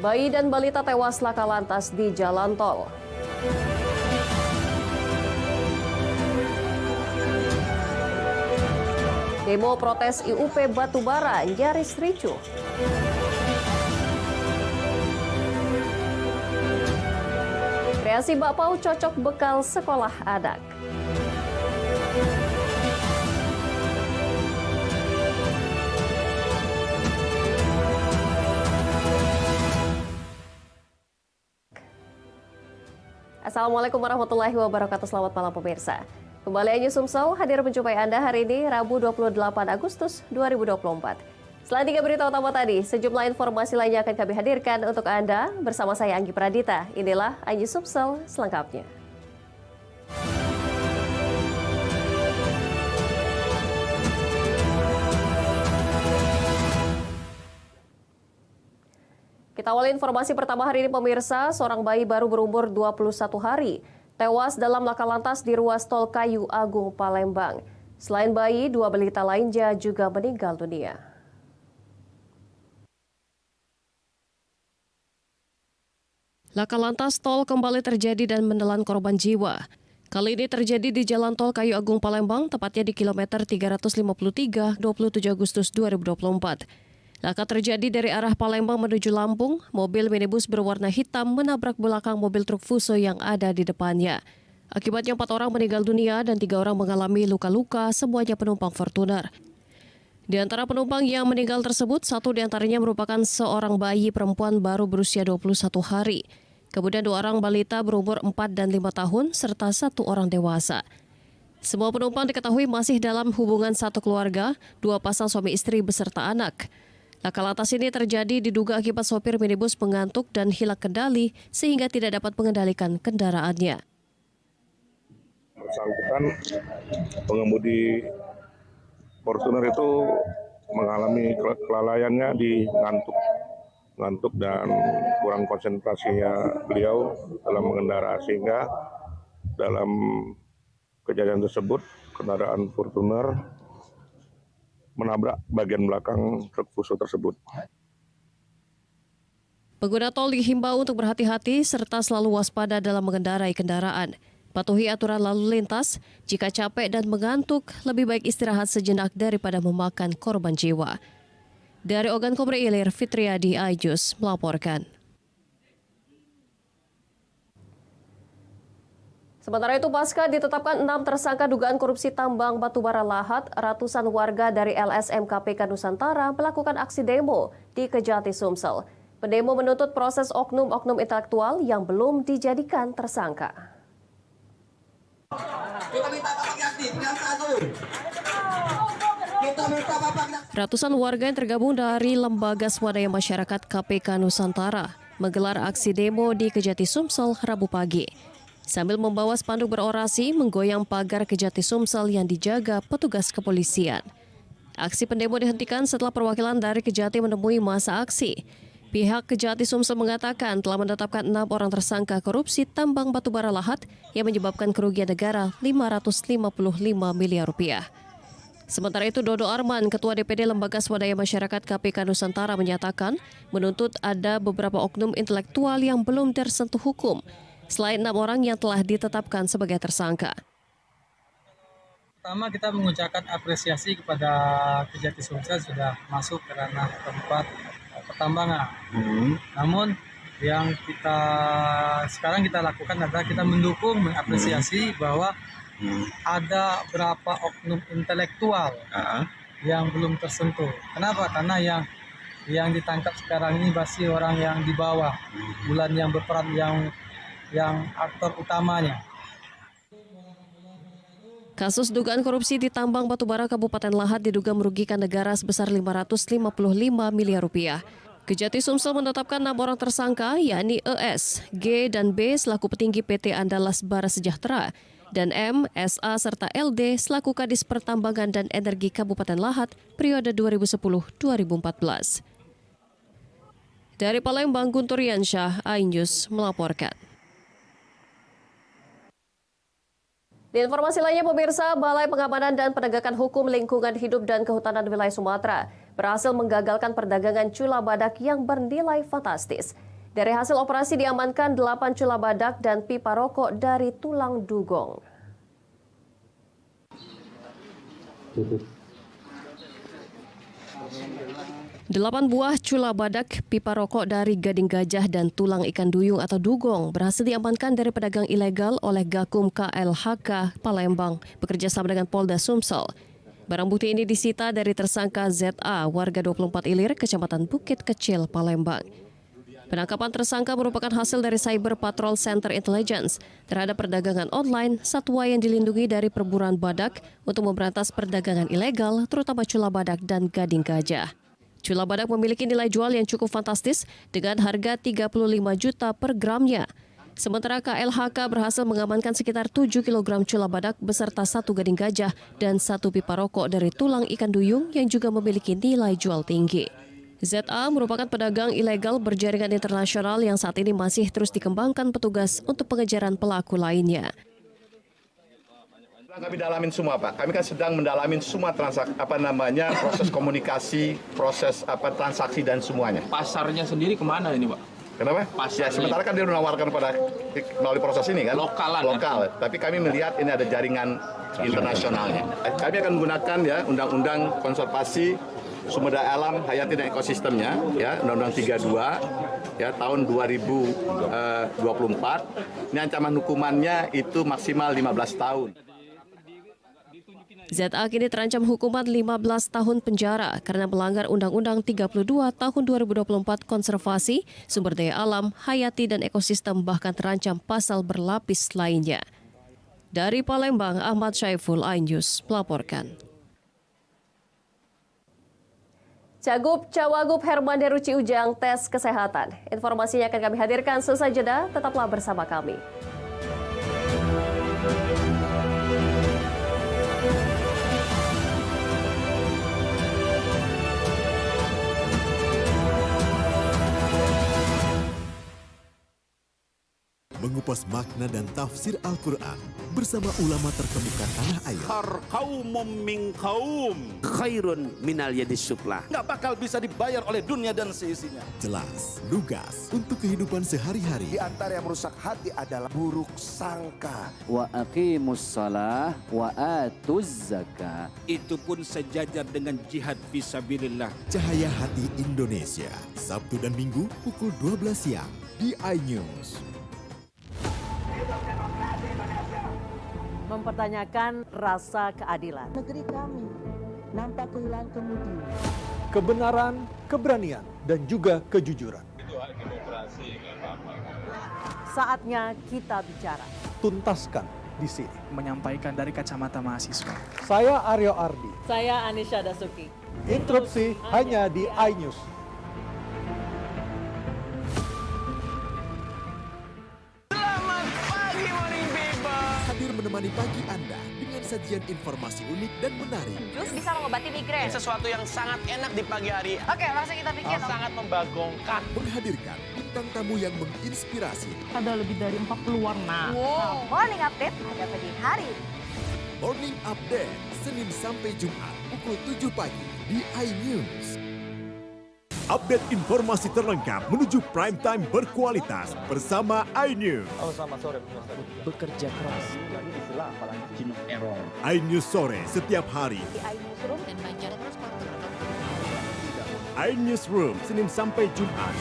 Bayi dan balita tewas laka lantas di jalan tol. Demo protes IUP Batubara nyaris ricuh. Kreasi bakpao cocok bekal sekolah anak. Assalamualaikum warahmatullahi wabarakatuh. Selamat malam pemirsa. Kembali News Sumsel hadir menjumpai Anda hari ini Rabu 28 Agustus 2024. Selain 3 berita utama tadi, sejumlah informasi lainnya akan kami hadirkan untuk Anda bersama saya Anggi Pradita. Inilah News Sumsel selengkapnya. Kita awali informasi pertama hari ini pemirsa, seorang bayi baru berumur 21 hari tewas dalam laka lantas di ruas tol Kayu Agung Palembang. Selain bayi, 2 balita lainnya juga meninggal dunia. Laka lantas tol kembali terjadi dan menelan korban jiwa. Kali ini terjadi di Jalan Tol Kayu Agung Palembang, tepatnya di kilometer 353, 27 Agustus 2024. Laka terjadi dari arah Palembang menuju Lampung, mobil minibus berwarna hitam menabrak belakang mobil truk Fuso yang ada di depannya. Akibatnya 4 orang meninggal dunia dan 3 orang mengalami luka-luka, semuanya penumpang Fortuner. Di antara penumpang yang meninggal tersebut, 1 diantaranya merupakan seorang bayi perempuan baru berusia 21 hari. Kemudian 2 orang balita berumur 4 dan 5 tahun, serta 1 orang dewasa. Semua penumpang diketahui masih dalam hubungan satu keluarga, 2 pasang suami istri beserta anak. Laka lantas ini terjadi diduga akibat sopir minibus mengantuk dan hilang kendali sehingga tidak dapat mengendalikan kendaraannya. Bersangkutan pengemudi Fortuner itu mengalami kelalaiannya di ngantuk dan kurang konsentrasinya beliau dalam mengendara, sehingga dalam kejadian tersebut kendaraan Fortuner menabrak bagian belakang truk Fuso tersebut. Pengguna tol dihimbau untuk berhati-hati serta selalu waspada dalam mengendarai kendaraan. Patuhi aturan lalu lintas, jika capek dan mengantuk, lebih baik istirahat sejenak daripada memakan korban jiwa. Dari Ogan Komre Ilir, Fitriadi Aijus melaporkan. Sementara itu, pasca ditetapkan 6 tersangka dugaan korupsi tambang batubara lahat, ratusan warga dari LSM KPK Nusantara melakukan aksi demo di Kejati Sumsel. Pendemo menuntut proses oknum-oknum intelektual yang belum dijadikan tersangka. Ratusan warga yang tergabung dari Lembaga Swadaya Masyarakat KPK Nusantara menggelar aksi demo di Kejati Sumsel Rabu pagi. Sambil membawa spanduk berorasi menggoyang pagar Kejati Sumsel yang dijaga petugas kepolisian. Aksi pendemo dihentikan setelah perwakilan dari Kejati menemui masa aksi. Pihak Kejati Sumsel mengatakan telah menetapkan 6 orang tersangka korupsi tambang batubara lahat yang menyebabkan kerugian negara 555 miliar rupiah. Sementara itu, Dodo Arman, Ketua DPD Lembaga Swadaya Masyarakat KPK Nusantara menyatakan menuntut ada beberapa oknum intelektual yang belum tersentuh hukum, selain 6 orang yang telah ditetapkan sebagai tersangka. Pertama, kita mengucapkan apresiasi kepada Kejati Sumsel sudah masuk ke ranah tempat pertambangan. Namun yang sekarang kita lakukan adalah kita mendukung, mengapresiasi bahwa ada berapa oknum intelektual yang belum tersentuh. Kenapa? Karena yang ditangkap sekarang ini masih orang yang di bawah, bulan yang berperan yang aktor utamanya. Kasus dugaan korupsi di tambang batubara Kabupaten Lahat diduga merugikan negara sebesar 555 miliar rupiah. Kejati Sumsel menetapkan 6 orang tersangka, yakni ES, G, dan B selaku petinggi PT Andalas Bara Sejahtera, dan M, SA, serta LD selaku Kadis Pertambangan dan Energi Kabupaten Lahat periode 2010-2014. Dari Palembang, Guntur Yansyah, iNews melaporkan. Di informasi lainnya pemirsa, Balai Pengamanan dan Penegakan Hukum Lingkungan Hidup dan Kehutanan Wilayah Sumatera berhasil menggagalkan perdagangan cula badak yang bernilai fantastis. Dari hasil operasi diamankan 8 cula badak dan pipa rokok dari tulang dugong. Delapan buah cula badak, pipa rokok dari gading gajah dan tulang ikan duyung atau dugong berhasil diamankan dari pedagang ilegal oleh Gakum KLHK Palembang bekerja sama dengan Polda Sumsel. Barang bukti ini disita dari tersangka ZA, warga 24 Ilir, Kecamatan Bukit Kecil, Palembang. Penangkapan tersangka merupakan hasil dari Cyber Patrol Center Intelligence terhadap perdagangan online satwa yang dilindungi dari perburuan badak untuk memberantas perdagangan ilegal, terutama cula badak dan gading gajah. Cula badak memiliki nilai jual yang cukup fantastis dengan harga 35 juta per gramnya. Sementara KLHK berhasil mengamankan sekitar 7 kg cula badak beserta 1 gading gajah dan 1 pipa rokok dari tulang ikan duyung yang juga memiliki nilai jual tinggi. ZA merupakan pedagang ilegal berjaringan internasional yang saat ini masih terus dikembangkan petugas untuk pengejaran pelaku lainnya. Kami dalamin semua, Pak. Kami kan sedang mendalamin semua proses komunikasi, proses transaksi dan semuanya. Pasarnya sendiri kemana ini, Pak? Kenapa? Ya, sementara kan dia menawarkan melalui proses ini kan? Lokal. Tapi kami melihat ini ada jaringan internasionalnya. Kami akan menggunakan ya Undang-Undang Konservasi Sumber Daya Alam, Hayati dan Ekosistemnya, ya Undang-Undang 32 ya tahun 2024. Ini ancaman hukumannya itu maksimal 15 tahun. ZA kini terancam hukuman 15 tahun penjara karena melanggar Undang-Undang 32 tahun 2024 Konservasi, Sumber Daya Alam, Hayati dan Ekosistem, bahkan terancam pasal berlapis lainnya. Dari Palembang, Ahmad Syaiful, iNews melaporkan. Cawagup Herman Deru Ciujang tes kesehatan. Informasinya akan kami hadirkan sesaat jeda, tetaplah bersama kami. Mengupas makna dan tafsir Al-Quran bersama ulama terkemuka tanah air. Kaumum min kaum khairun minal yadis sufla. Nggak bakal bisa dibayar oleh dunia dan seisinya. Jelas, lugas untuk kehidupan sehari-hari. Di antara yang merusak hati adalah buruk sangka. Wa aqimus shalah wa atuz zakah. Itu pun sejajar dengan jihad fisabilillah. Cahaya Hati Indonesia, Sabtu dan Minggu pukul 12 siang di iNews. Mempertanyakan rasa keadilan. Negeri kami nampak kehilangan kemudi. Kebenaran, keberanian, dan juga kejujuran. Itu hak demokrasi, nggak apa-apa. Saatnya kita bicara. Tuntaskan di sini. Menyampaikan dari kacamata mahasiswa. Saya Aryo Ardi. Saya Anisha Dasuki. Interupsi hanya di iNews. Hadir menemani pagi Anda dengan sajian informasi unik dan menarik. Jus bisa mengobati migrain. Sesuatu yang sangat enak di pagi hari. Oke, langsung kita bikin. Sangat membagongkan. Menghadirkan bintang tamu yang menginspirasi. Ada lebih dari 40 warna. Wow. Morning update ada pada hari ini. Morning Update, Senin sampai Jumat, pukul 7 pagi di iNews. Update informasi terlengkap menuju prime time berkualitas bersama iNews. Selamat sore. Bekerja keras. iNews sore setiap hari. Di iNewsroom dan Banjar terus iNewsroom, Senin sampai Jumat.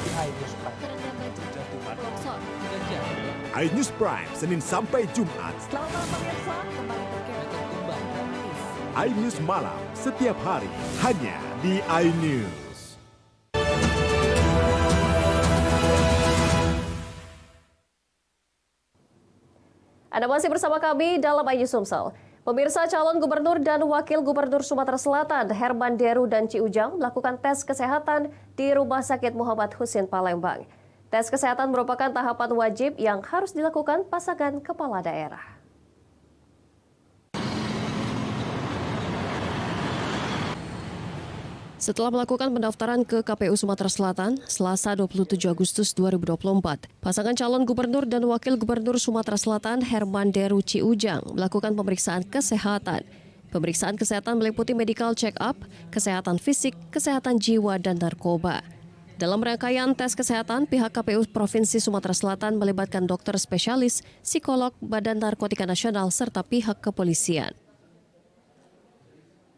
iNews Prime, Senin sampai Jumat. Selamat malam pemirsa, kembali berkembang. iNews Malam, setiap hari, hanya di iNews. Anda masih bersama kami dalam iNews Sumsel. Pemirsa, calon gubernur dan wakil gubernur Sumatera Selatan Herman Deru dan Ciujang melakukan tes kesehatan di Rumah Sakit Muhammad Husin Palembang. Tes kesehatan merupakan tahapan wajib yang harus dilakukan pasangan kepala daerah. Setelah melakukan pendaftaran ke KPU Sumatera Selatan, Selasa 27 Agustus 2024, pasangan calon gubernur dan wakil gubernur Sumatera Selatan Herman Deru Ciujang melakukan pemeriksaan kesehatan. Pemeriksaan kesehatan meliputi medical check-up, kesehatan fisik, kesehatan jiwa, dan narkoba. Dalam rangkaian tes kesehatan, pihak KPU Provinsi Sumatera Selatan melibatkan dokter spesialis, psikolog, Badan Narkotika Nasional, serta pihak kepolisian.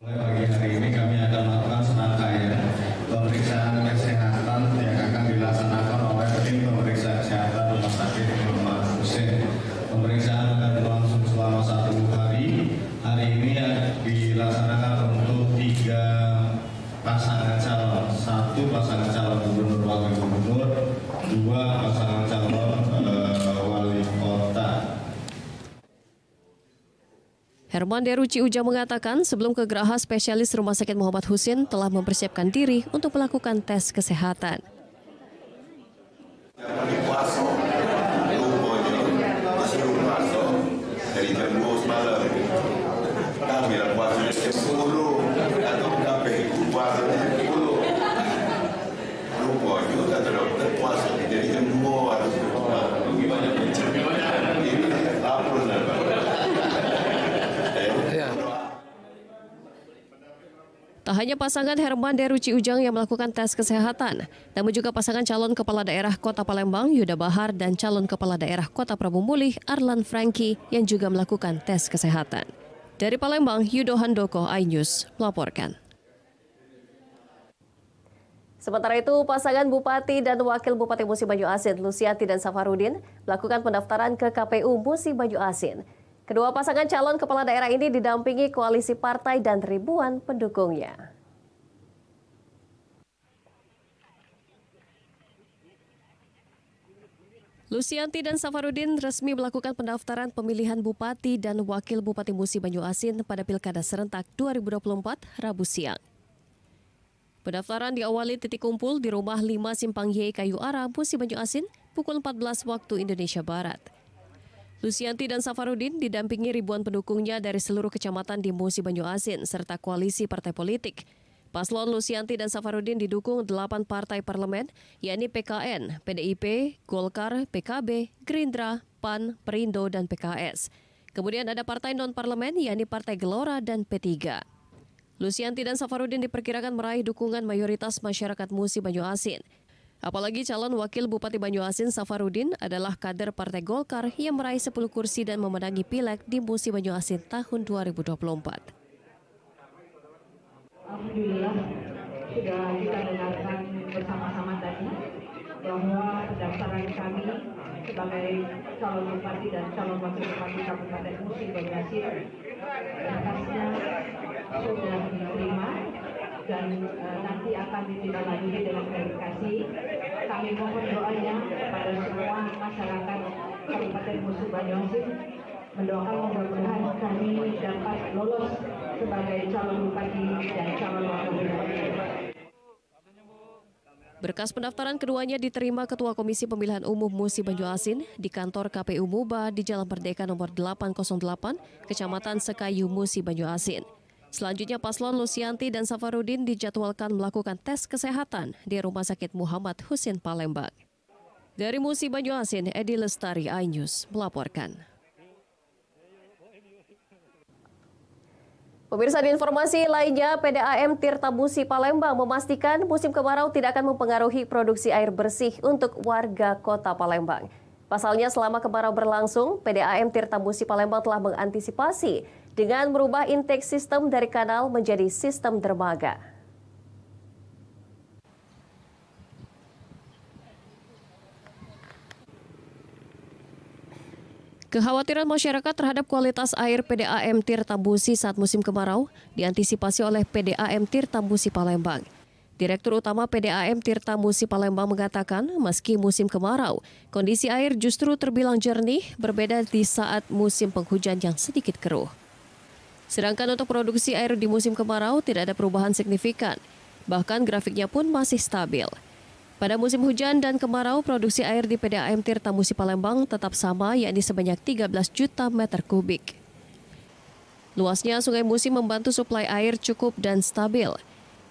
Pagi hari ini kami akan melakukan serangkaian pemeriksaan kesehatan yang akan dilaksanakan oleh tim pemeriksa kesehatan Rumah Sakit Muhammad Hussein. Pemeriksaan akan berlangsung selama 1 hari. Hari ini dilaksanakan untuk 3 pasangan calon. 1 pasangan calon gubernur wakil gubernur, 2 pasangan calon wali kota. Herman Deruci Ujang mengatakan sebelum ke Geraha, spesialis Rumah Sakit Muhammad Hussein telah mempersiapkan diri untuk melakukan tes kesehatan. Tak hanya pasangan Herman Deruci Ujang yang melakukan tes kesehatan, namun juga pasangan calon Kepala Daerah Kota Palembang Yuda Bahar dan calon Kepala Daerah Kota Prabu Mulih Arlan Franky yang juga melakukan tes kesehatan. Dari Palembang, Yudo Handoko, iNews melaporkan. Sementara itu, pasangan Bupati dan Wakil Bupati Musi Banyu Asin, Lusianti dan Safarudin, melakukan pendaftaran ke KPU Musi Banyu Asin. Kedua pasangan calon kepala daerah ini didampingi koalisi partai dan ribuan pendukungnya. Lusianti dan Safarudin resmi melakukan pendaftaran pemilihan Bupati dan Wakil Bupati Musi Banyu Asin pada Pilkada Serentak 2024 Rabu siang. Pendaftaran diawali titik kumpul di rumah 5 Simpang Y Kayu Ara, Musi Banyu Asin pukul 14 waktu Indonesia Barat. Lusianti dan Safarudin didampingi ribuan pendukungnya dari seluruh kecamatan di Musi Banyu Asin serta koalisi partai politik. Paslon Lusianti dan Safarudin didukung 8 partai parlemen, yakni PKN, PDIP, Golkar, PKB, Gerindra, PAN, Perindo, dan PKS. Kemudian ada partai non-parlemen, yakni Partai Gelora dan P3. Lusianti dan Safarudin diperkirakan meraih dukungan mayoritas masyarakat Musi Banyu Asin. Apalagi calon Wakil Bupati Banyu Asin Safarudin adalah kader Partai Golkar yang meraih 10 kursi dan memenangi pileg di Musi Banyu Asin tahun 2024. Alhamdulillah sudah kita dengarkan bersama-sama tadi bahwa pendaftaran kami sebagai calon bupati dan calon wakil bupati Kabupaten Musi Banyu Asin berkasnya sudah diterima dan nanti akan ditindaklanjuti dengan verifikasi. Kami mohon doanya kepada semua masyarakat Kabupaten Musi Banyu Asin, mendoakan mudah-mudahan kami dapat lolos sebagai calon bupati dan calon wakil bupati. Berkas pendaftaran keduanya diterima Ketua Komisi Pemilihan Umum Musi Banyu Asin di kantor KPU Muba di Jalan Merdeka nomor 808, Kecamatan Sekayu, Musi Banyu Asin. Selanjutnya paslon Lusianti dan Safarudin dijadwalkan melakukan tes kesehatan di Rumah Sakit Muhammad Hussein Palembang. Dari Musi Banyu Asin, Edi Lestari, iNews melaporkan. Pemirsa, di informasi lainnya, PDAM Tirta Musi Palembang memastikan musim kemarau tidak akan mempengaruhi produksi air bersih untuk warga kota Palembang. Pasalnya, selama kemarau berlangsung, PDAM Tirta Musi Palembang telah mengantisipasi dengan merubah intake sistem dari kanal menjadi sistem dermaga. Kekhawatiran masyarakat terhadap kualitas air PDAM Tirta Musi saat musim kemarau diantisipasi oleh PDAM Tirta Musi Palembang. Direktur Utama PDAM Tirta Musi Palembang mengatakan, meski musim kemarau, kondisi air justru terbilang jernih, berbeda di saat musim penghujan yang sedikit keruh. Sedangkan untuk produksi air di musim kemarau tidak ada perubahan signifikan, bahkan grafiknya pun masih stabil. Pada musim hujan dan kemarau, produksi air di PDAM Tirta Musi Palembang tetap sama, yakni sebanyak 13 juta meter kubik. Luasnya Sungai Musi membantu suplai air cukup dan stabil.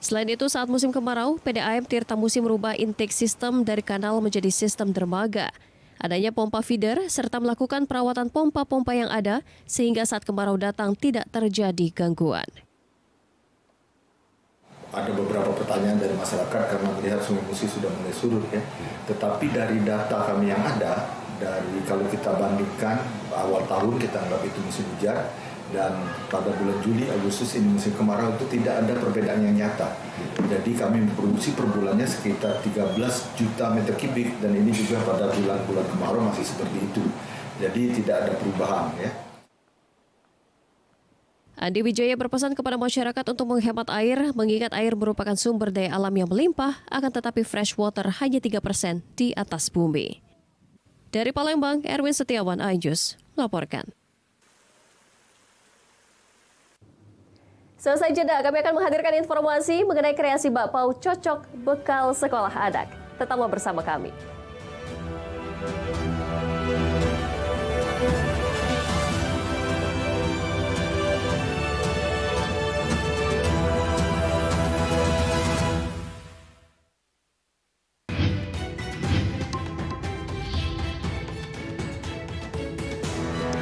Selain itu, saat musim kemarau, PDAM Tirta Musi merubah intake sistem dari kanal menjadi sistem dermaga. Adanya pompa feeder serta melakukan perawatan pompa-pompa yang ada sehingga saat kemarau datang tidak terjadi gangguan. Ada beberapa pertanyaan dari masyarakat karena melihat Sungai Musi sudah mulai surut ya. Tetapi dari data kami yang ada, dari kalau kita bandingkan awal tahun kita anggap itu musim hujan, dan pada bulan Juli, Agustus ini musim kemarau, itu tidak ada perbedaan yang nyata. Jadi kami memproduksi per bulannya sekitar 13 juta meter kubik, dan ini juga pada bulan-bulan kemarau masih seperti itu. Jadi tidak ada perubahan ya. Andi Wijaya berpesan kepada masyarakat untuk menghemat air, mengingat air merupakan sumber daya alam yang melimpah, akan tetapi fresh water hanya 3% di atas bumi. Dari Palembang, Erwin Setiawan, iNews, melaporkan. Selesai jeda, kami akan menghadirkan informasi mengenai kreasi bakpao cocok bekal sekolah anak. Tetaplah bersama kami.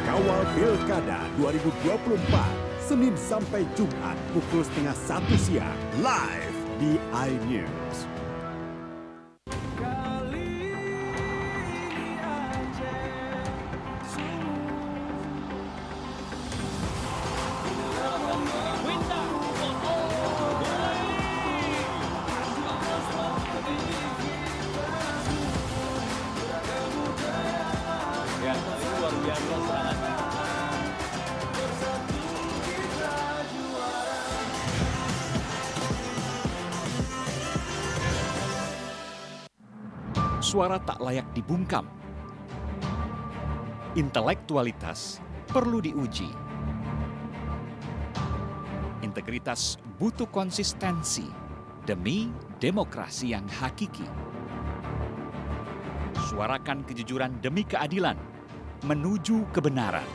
Kawal Pilkada 2024. Senin sampai Jumat pukul 12:30 siang live di iNews. Ya, luar biasa sangat. Suara tak layak dibungkam. Intelektualitas perlu diuji. Integritas butuh konsistensi demi demokrasi yang hakiki. Suarakan kejujuran demi keadilan menuju kebenaran.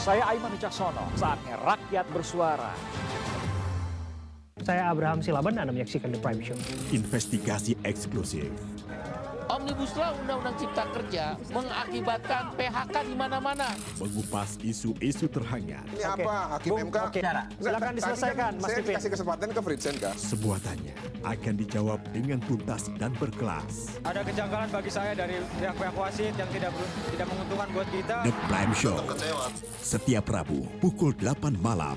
Saya Aiman Wicaksono, saatnya rakyat bersuara. Saya Abraham Silaban, Anda menyaksikan The Prime Show. Investigasi eksklusif. Omnibus Law Undang-Undang Cipta Kerja mengakibatkan PHK di mana-mana. Mengupas isu-isu terhangat. Ini apa? Hakim MK? Silakan diselesaikan, Mas Pipin. Saya kasih kesempatan ke Fritsen, Kak. Semua tanya akan dijawab dengan tuntas dan berkelas. Ada kejanggalan bagi saya dari pihak-pihak wasit yang tidak menguntungkan buat kita. The Prime Show. Setiap Rabu pukul 8 malam.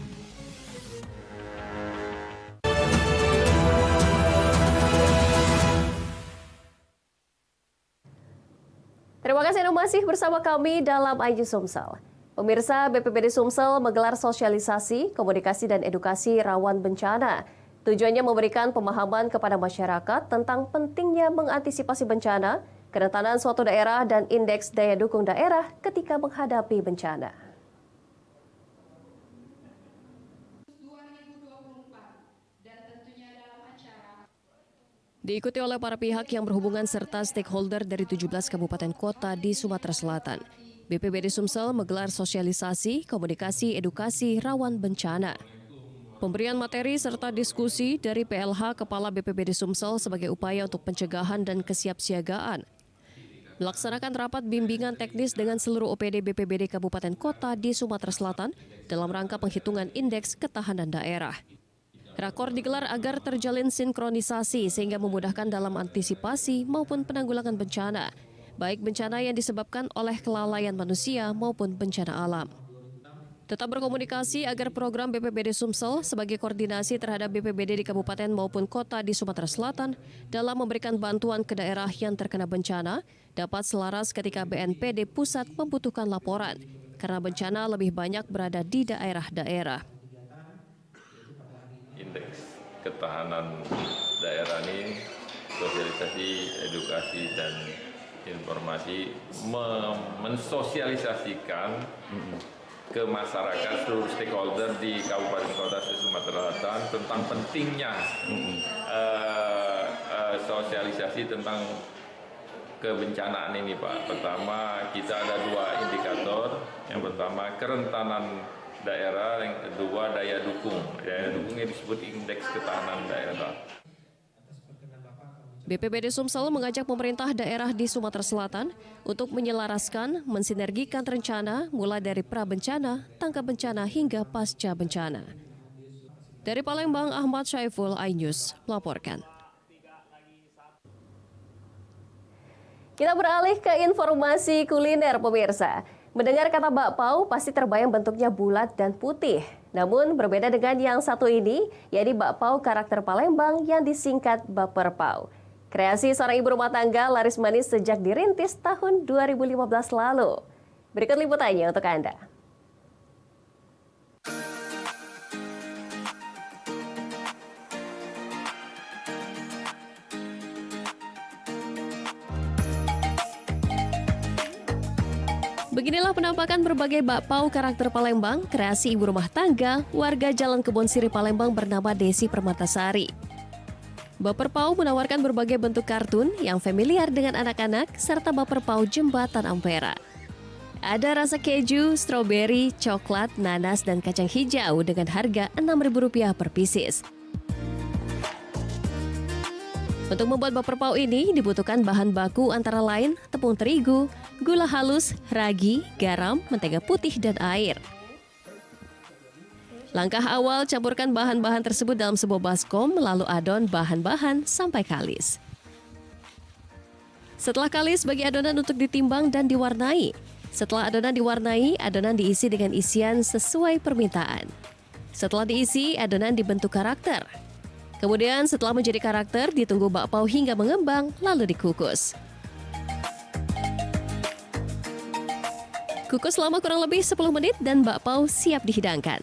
Terima kasih Anda masih bersama kami dalam iNews Sumsel. Pemirsa, BPBD Sumsel menggelar sosialisasi, komunikasi, dan edukasi rawan bencana. Tujuannya memberikan pemahaman kepada masyarakat tentang pentingnya mengantisipasi bencana, kerentanan suatu daerah, dan indeks daya dukung daerah ketika menghadapi bencana. Diikuti oleh para pihak yang berhubungan serta stakeholder dari 17 kabupaten kota di Sumatera Selatan. BPBD Sumsel menggelar sosialisasi, komunikasi, edukasi rawan bencana. Pemberian materi serta diskusi dari PLH Kepala BPBD Sumsel sebagai upaya untuk pencegahan dan kesiapsiagaan. Melaksanakan rapat bimbingan teknis dengan seluruh OPD BPBD Kabupaten Kota di Sumatera Selatan dalam rangka penghitungan indeks ketahanan daerah. Rakor digelar agar terjalin sinkronisasi sehingga memudahkan dalam antisipasi maupun penanggulangan bencana, baik bencana yang disebabkan oleh kelalaian manusia maupun bencana alam. Tetap berkomunikasi agar program BPBD Sumsel sebagai koordinasi terhadap BPBD di kabupaten maupun kota di Sumatera Selatan dalam memberikan bantuan ke daerah yang terkena bencana dapat selaras ketika BNPD pusat membutuhkan laporan, karena bencana lebih banyak berada di daerah-daerah. Indeks ketahanan daerah ini, sosialisasi, edukasi, dan informasi mensosialisasikan ke masyarakat seluruh stakeholder di Kabupaten Kota Sumatera Selatan tentang pentingnya sosialisasi tentang kebencanaan ini, Pak. Pertama, kita ada dua indikator. Yang pertama, kerentanan daerah, yang kedua daya dukung. Daya dukung yang disebut indeks ketahanan daerah. BPBD Sumsel mengajak pemerintah daerah di Sumatera Selatan untuk menyelaraskan, mensinergikan rencana mulai dari pra-bencana, tangkap bencana hingga pasca bencana. Dari Palembang, Ahmad Syaiful, iNews melaporkan. Kita beralih ke informasi kuliner, pemirsa. Mendengar kata bakpao pasti terbayang bentuknya bulat dan putih. Namun berbeda dengan yang satu ini, yaitu bakpao karakter Palembang yang disingkat Baperpao. Kreasi seorang ibu rumah tangga laris manis sejak dirintis tahun 2015 lalu. Berikut liputannya untuk Anda. Beginilah penampakan berbagai bakpao karakter Palembang, kreasi ibu rumah tangga, warga Jalan Kebon Siri Palembang bernama Desi Permatasari. Baperpao menawarkan berbagai bentuk kartun yang familiar dengan anak-anak, serta Baperpao Jembatan Ampera. Ada rasa keju, stroberi, coklat, nanas, dan kacang hijau dengan harga Rp6.000 per pieces. Untuk membuat Baperpao ini dibutuhkan bahan baku antara lain tepung terigu, gula halus, ragi, garam, mentega putih, dan air. Langkah awal, campurkan bahan-bahan tersebut dalam sebuah baskom, lalu adon bahan-bahan sampai kalis. Setelah kalis, bagi adonan untuk ditimbang dan diwarnai. Setelah adonan diwarnai, adonan diisi dengan isian sesuai permintaan. Setelah diisi, adonan dibentuk karakter. Kemudian setelah menjadi karakter, ditunggu bakpao hingga mengembang, lalu dikukus. Kukus selama kurang lebih 10 menit dan bakpao siap dihidangkan.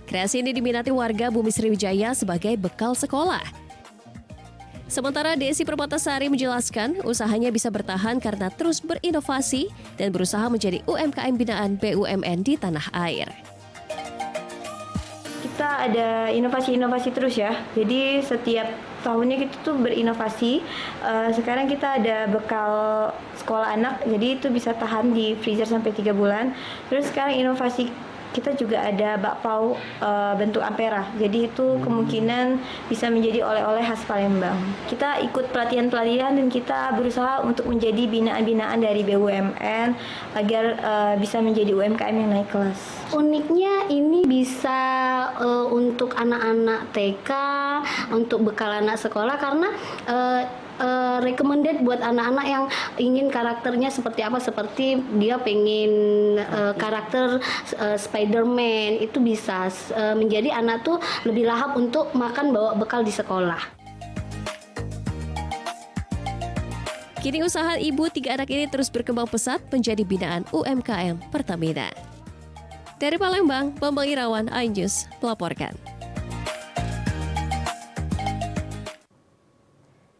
Kreasi ini diminati warga Bumi Sriwijaya sebagai bekal sekolah. Sementara Desi Permatasari menjelaskan usahanya bisa bertahan karena terus berinovasi dan berusaha menjadi UMKM binaan BUMN di tanah air. Kita ada inovasi-inovasi terus ya, jadi setiap tahunnya kita tuh berinovasi. Sekarang kita ada bekal sekolah anak, jadi itu bisa tahan di freezer sampai 3 bulan. Terus sekarang inovasi kita juga ada bakpao bentuk ampera, jadi itu kemungkinan bisa menjadi oleh-oleh khas Palembang. Kita ikut pelatihan-pelatihan dan kita berusaha untuk menjadi binaan-binaan dari BUMN agar bisa menjadi UMKM yang naik kelas. Uniknya ini bisa untuk anak-anak TK, untuk bekal anak sekolah karena recommended buat anak-anak yang ingin karakternya seperti apa, seperti dia pengen karakter Spider-Man, itu bisa menjadi anak tuh lebih lahap untuk makan bawa bekal di sekolah. Kini usaha ibu 3 anak ini terus berkembang pesat menjadi binaan UMKM Pertamina. Dari Palembang, Bambang Irawan, iNews melaporkan.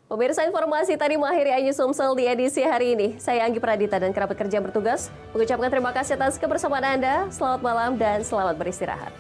Pemirsa, informasi tadi mengakhiri iNews Sumsel di edisi hari ini. Saya Anggi Pradita dan kerabat kerja bertugas mengucapkan terima kasih atas kebersamaan Anda. Selamat malam dan selamat beristirahat.